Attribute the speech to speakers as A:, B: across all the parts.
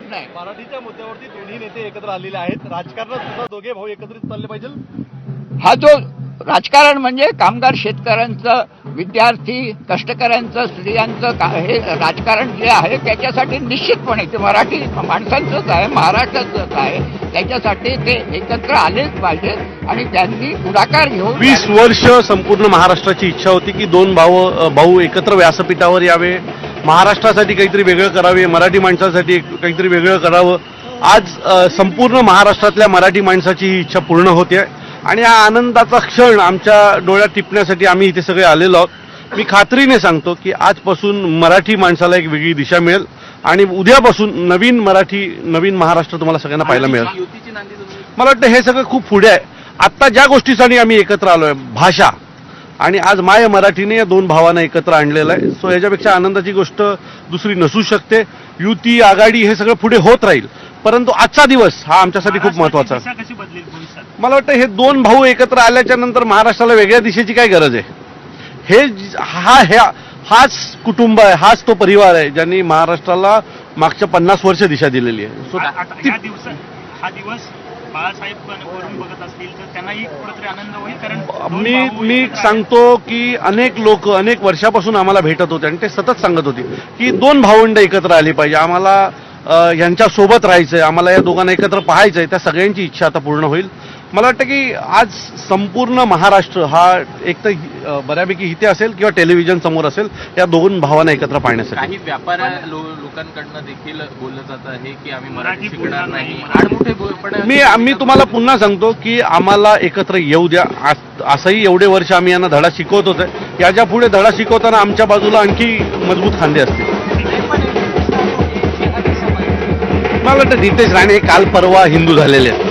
A: प्रश्न आहे।
B: मराठीच्या मुद्द्यावरती दोन्ही नेते एकत्र आलेले आहेत, राजकारणात सुद्धा दोघे भाऊ एकत्रित चालले पाहिजे।
A: हा जो राजकारण म्हणजे कामगार शेतकऱ्यांचं, विद्यार्थी कष्टकऱ्यांचं, स्त्रियांचं हे राजकारण जे आहे त्याच्यासाठी निश्चितपणे ते मराठी माणसांचंच आहे, महाराष्ट्राचंच आहे, त्याच्यासाठी ते एकत्र आलेच पाहिजेत आणि त्यांनी पुढाकार घेऊन
C: 20 वर्ष संपूर्ण महाराष्ट्राची इच्छा होती की दोन भाऊ एकत्र व्यासपीठावर यावे, महाराष्ट्रासाठी काहीतरी वेगळं करावे, मराठी माणसासाठी काहीतरी वेगळं करावं। आज संपूर्ण महाराष्ट्रातल्या मराठी माणसाची ही इच्छा पूर्ण होते आणि हा आनंदाचा क्षण आमच्या डोळ्यात टिपण्यासाठी आम्ही इथे सगळे आलेलो आहोत। मी खात्रीने सांगतो की आजपासून मराठी माणसाला एक वेगळी दिशा मिळेल आणि उद्यापासून नवीन महाराष्ट्र तुम्हाला सगळ्यांना पाहायला मिळेल। मला वाटतं हे सगळं खूप पुढे आहे। आत्ता ज्या गोष्टीसाठी आम्ही एकत्र आलोय, भाषा, आणि आज माय मराठीने या दोन भावांना एकत्र आणलेलं आहे। सो याच्यापेक्षा आनंदाची गोष्ट दुसरी नसू शकते। युती, आघाडी हे सगळं पुढे होत राहील, परंतु आजचा दिवस हा आमच्यासाठी खूप महत्वाचा आहे। मला वाटतं हे दोन भाऊ एकत्र आल्याच्या नंतर महाराष्ट्राला वेगळ्या दिशेची काय गरज आहे? हाच कुटुंब आहे, हाच तो परिवार आहे ज्यांनी महाराष्ट्राला मागच्या 50 वर्ष दिशा दिलेली आहे।
D: हा दिवस बाळासाहेब बघत असतील तर त्यांनाही कुठेतरी आनंद होईल, कारण
C: मी सांगतो की अनेक लोक अनेक वर्षापासून आम्हाला भेटत होते आणि ते सतत सांगत होते की दोन भावंड एकत्र आली पाहिजे, आम्हाला यांच्या सोबत राहायचंय, आम्हाला या दोघांना एकत्र पाहायचंय। त्या सगळ्यांची इच्छा आता पूर्ण होईल। मला वाटतं की आज संपूर्ण महाराष्ट्र हा एक तर बऱ्यापैकी इथे असेल किंवा टेलिव्हिजन समोर असेल या दोन भावांना एकत्र पाहण्यासाठी।
E: काही व्यापार लोकांकडनं देखील बोललं जातं आहे की आम्ही मराठी शिकणार नाही, आडमुठे
C: मी तुम्हाला पुन्हा सांगतो की आम्हाला एकत्र येऊ द्या। असंही एवढे वर्ष आम्ही यांना धडा शिकवत होते, याच्या पुढे धडा शिकवताना आमच्या बाजूला आणखी मजबूत खांदे असतील। मला वाटतं नितेश राणे काल परवा हिंदू झालेले आहेत।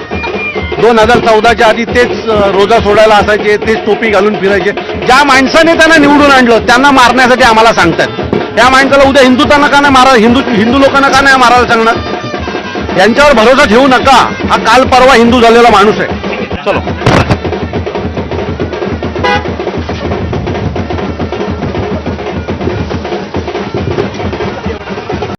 C: 2014च्या आधी तेच रोजा सोडायला असायचे, तेच टोपी घालून फिरायचे। ज्या माणसाने त्यांना निवडून आणलं त्यांना मारण्यासाठी आम्हाला सांगतात, त्या माणसाला उद्या हिंदू लोकांना का नाही मारायला सांगणार? यांच्यावर भरोसा ठेवू नका। हा काल परवा हिंदू झालेला माणूस आहे। चलो।